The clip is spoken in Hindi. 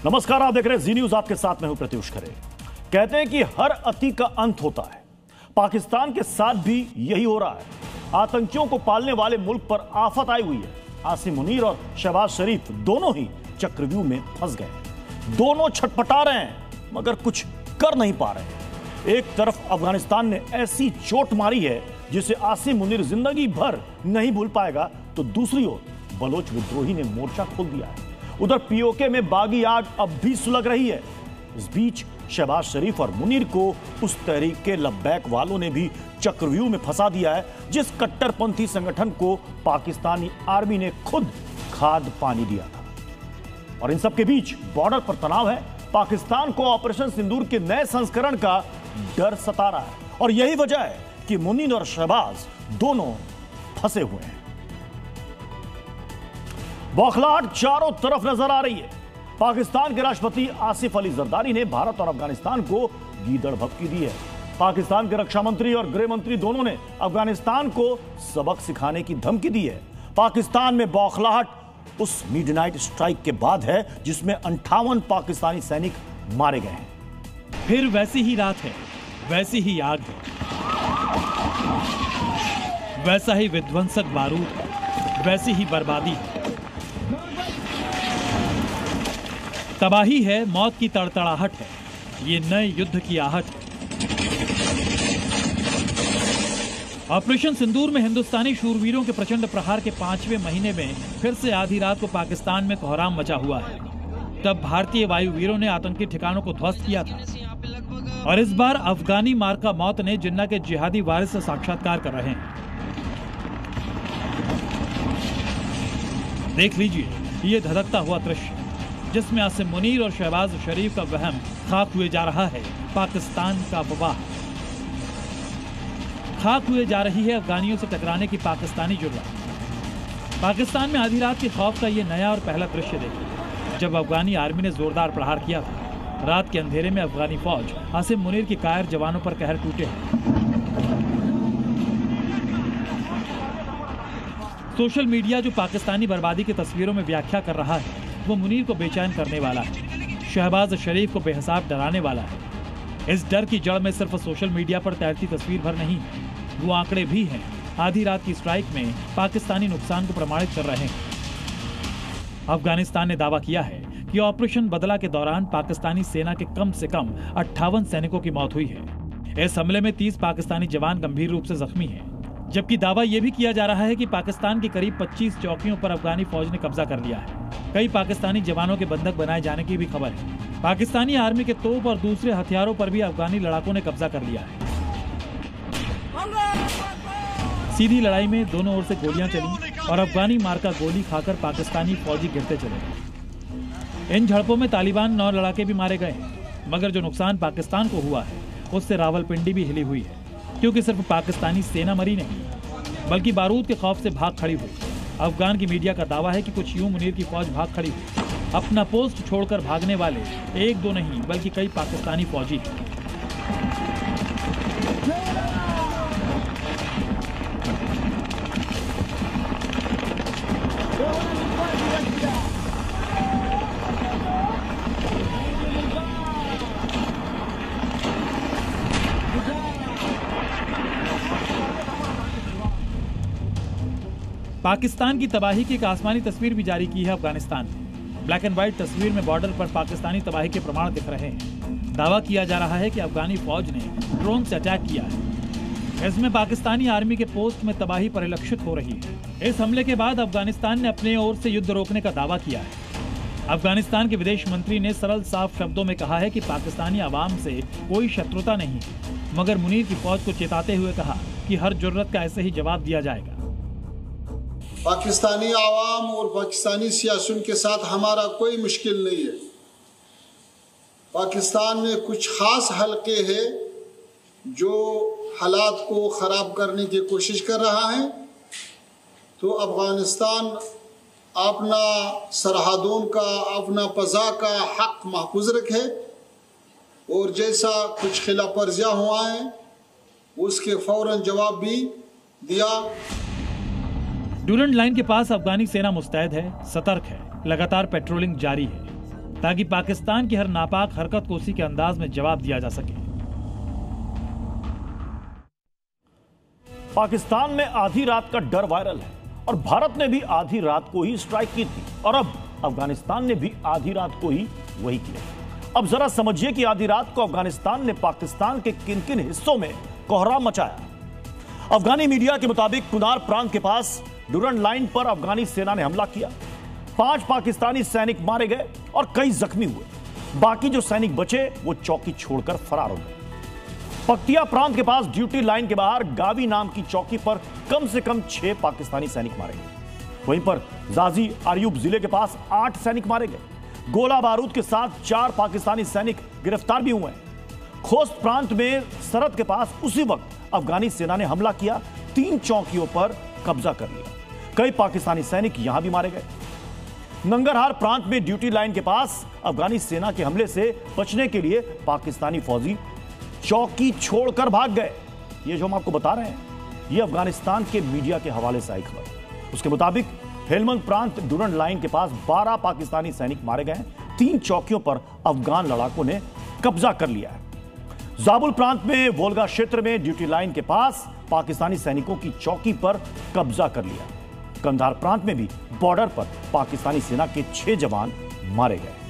नमस्कार, आप देख रहे हैं जी न्यूज। आपके साथ मैं हूं प्रत्युष खरे। कहते हैं कि हर अति का अंत होता है। पाकिस्तान के साथ भी यही हो रहा है। आतंकियों को पालने वाले मुल्क पर आफत आई हुई है। आसिम मुनीर और शहबाज शरीफ दोनों ही चक्रव्यूह में फंस गए। दोनों छटपटा रहे हैं मगर कुछ कर नहीं पा रहे। एक तरफ अफगानिस्तान ने ऐसी चोट मारी है जिसे आसिम मुनीर जिंदगी भर नहीं भूल पाएगा, तो दूसरी ओर बलोच विद्रोही ने मोर्चा खोल दिया है। उधर पीओके में बागी आग अब भी सुलग रही है। इस बीच शहबाज शरीफ और मुनीर को उस तहरीके लब्बैक वालों ने भी चक्रव्यूह में फंसा दिया है, जिस कट्टरपंथी संगठन को पाकिस्तानी आर्मी ने खुद खाद पानी दिया था। और इन सब के बीच बॉर्डर पर तनाव है। पाकिस्तान को ऑपरेशन सिंदूर के नए संस्करण का डर सता रहा है और यही वजह है कि मुनीर और शहबाज दोनों फंसे हुए हैं। बौखलाहट चारों तरफ नजर आ रही है। पाकिस्तान के राष्ट्रपति आसिफ अली जरदारी ने भारत और अफगानिस्तान को गीदड़ भभकी दी है। पाकिस्तान के रक्षा मंत्री और गृह मंत्री दोनों ने अफगानिस्तान को सबक सिखाने की धमकी दी है। पाकिस्तान में बौखलाहट उस मिडनाइट स्ट्राइक के बाद है जिसमें 58 पाकिस्तानी सैनिक मारे गए हैं। फिर वैसी ही रात है, वैसी ही आग है, वैसा ही विध्वंसक बारूद है, वैसी ही बर्बादी है। तबाही है, मौत की तड़तड़ाहट है, ये नए युद्ध की आहट है। ऑपरेशन सिंदूर में हिंदुस्तानी शूरवीरों के प्रचंड प्रहार के 5वें महीने में फिर से आधी रात को पाकिस्तान में कोहराम मचा हुआ है। तब भारतीय वायुवीरों ने आतंकी ठिकानों को ध्वस्त किया था और इस बार अफगानी मार्का मौत ने जिन्ना के जिहादी वारिस से साक्षात्कार कर रहे हैं। देख लीजिए ये धधकता हुआ दृश्य जिसमें आसिम मुनीर और शहबाज शरीफ का वहम खाक हुए जा रहा है। पाकिस्तान का वबाह खाक हुए जा रही है अफगानियों से टकराने की पाकिस्तानी जुर्रत। पाकिस्तान में आधी रात के खौफ का ये नया और पहला दृश्य देखिए जब अफगानी आर्मी ने जोरदार प्रहार किया था। रात के अंधेरे में अफगानी फौज आसिम मुनीर की कायर जवानों पर कहर टूटे हैं। सोशल मीडिया जो पाकिस्तानी बर्बादी की तस्वीरों में व्याख्या कर रहा है वो मुनीर को बेचैन करने वाला है, शहबाज शरीफ को बेहिसाब डराने वाला है। इस डर की जड़ में सिर्फ सोशल मीडिया पर तैरती तस्वीर भर नहीं, वो आंकड़े भी हैं। आधी रात की स्ट्राइक में पाकिस्तानी नुकसान को प्रमाणित कर रहे हैं। अफगानिस्तान ने दावा किया है कि ऑपरेशन बदला के दौरान पाकिस्तानी सेना के कम से कम 58 सैनिकों की मौत हुई है। इस हमले में 30 पाकिस्तानी जवान गंभीर रूप से जख्मी हैं। जबकि दावा यह भी किया जा रहा है कि पाकिस्तान की करीब 25 चौकियों पर अफगानी फौज ने कब्जा कर लिया है। कई पाकिस्तानी जवानों के बंधक बनाए जाने की भी खबर है। पाकिस्तानी आर्मी के तोप और दूसरे हथियारों पर भी अफगानी लड़ाकों ने कब्जा कर लिया है। सीधी लड़ाई में दोनों ओर से गोलियां चली और अफगानी मार्का गोली खाकर पाकिस्तानी फौजी गिरते चले। इन झड़पों में तालिबान 9 लड़ाके भी मारे गए, मगर जो नुकसान पाकिस्तान को हुआ है उससे रावलपिंडी भी हिली हुई है, क्योंकि सिर्फ पाकिस्तानी सेना मरी नहीं बल्कि बारूद के खौफ से भाग खड़ी हुई। अफगान की मीडिया का दावा है कि कुछ यूं मुनीर की फौज भाग खड़ी हुई। अपना पोस्ट छोड़कर भागने वाले 1-2 नहीं बल्कि कई पाकिस्तानी फौजी हैं। पाकिस्तान की तबाही की एक आसमानी तस्वीर भी जारी की है अफगानिस्तान ने। ब्लैक एंड व्हाइट तस्वीर में बॉर्डर पर पाकिस्तानी तबाही के प्रमाण दिख रहे हैं। दावा किया जा रहा है कि अफगानी फौज ने ड्रोन से अटैक किया है। इसमें पाकिस्तानी आर्मी के पोस्ट में तबाही परिलक्षित हो रही है। इस हमले के बाद अफगानिस्तान ने अपने ओर से युद्ध रोकने का दावा किया है। अफगानिस्तान के विदेश मंत्री ने सरल साफ शब्दों में कहा है कि पाकिस्तानी आवाम से कोई शत्रुता नहीं, मगर मुनीर की फौज को चेताते हुए कहा कि हर जरूरत का ऐसे ही जवाब दिया जाएगा। पाकिस्तानी आवाम और पाकिस्तानी सियासुन के साथ हमारा कोई मुश्किल नहीं है। पाकिस्तान में कुछ खास हलके हैं जो हालात को ख़राब करने की कोशिश कर रहा है, तो अफ़गानिस्तान अपना सरहदों का, अपना फ़ज़ा का हक महफूज रखे और जैसा कुछ खिलाफ वर्जियाँ हुआ है उसके फ़ौरन जवाब भी दिया। डूरंड लाइन के पास अफगानी सेना मुस्तैद है, सतर्क है, लगातार पेट्रोलिंग जारी है। ताकि पाकिस्तान की हर नापाक हरकत को उसी के अंदाज में जवाब दिया जा सके। पाकिस्तान में आधी रात का डर वायरल है और भारत ने भी आधी रात को ही स्ट्राइक की थी और अब अफगानिस्तान ने भी आधी रात को ही वही किया। अब जरा समझिए कि आधी रात को अफगानिस्तान ने पाकिस्तान के किन किन हिस्सों में कोहराम मचाया। अफगानी मीडिया के मुताबिक कुनार प्रांत के पास डुरंड लाइन पर अफगानी सेना ने हमला किया। 5 पाकिस्तानी सैनिक मारे गए और कई जख्मी हुए। बाकी जो सैनिक बचे वो चौकी छोड़कर फरार हो गए। पक्तिया प्रांत के पास ड्यूटी लाइन के बाहर गावी नाम की चौकी पर कम से कम 6 पाकिस्तानी सैनिक मारे गए। वहीं पर जाजी आर्यूब जिले के पास 8 सैनिक मारे गए। गोला बारूद के साथ 4 पाकिस्तानी सैनिक गिरफ्तार भी हुए हैं। खोस्त प्रांत में सरहद के पास उसी वक्त अफगानी सेना ने हमला किया, 3 चौकियों पर कब्जा कर लिया। कई पाकिस्तानी सैनिक यहां भी मारे गए। नंगरहार प्रांत में ड्यूटी लाइन के पास अफगानी सेना के हमले से बचने के लिए पाकिस्तानी फौजी चौकी छोड़कर भाग गए। ये जो हम आपको बता रहे हैं ये अफगानिस्तान के मीडिया के हवाले से आई खबर। उसके मुताबिक हेलमंद प्रांत डुरंड लाइन के पास 12 पाकिस्तानी सैनिक मारे गए हैं। 3 चौकियों पर अफगान लड़ाकों ने कब्जा कर लिया है। जाबुल प्रांत में वोल्गा क्षेत्र में ड्यूटी लाइन के पास पाकिस्तानी सैनिकों की चौकी पर कब्जा कर लिया। कंधार प्रांत में भी बॉर्डर पर पाकिस्तानी सेना के 6 जवान मारे गए।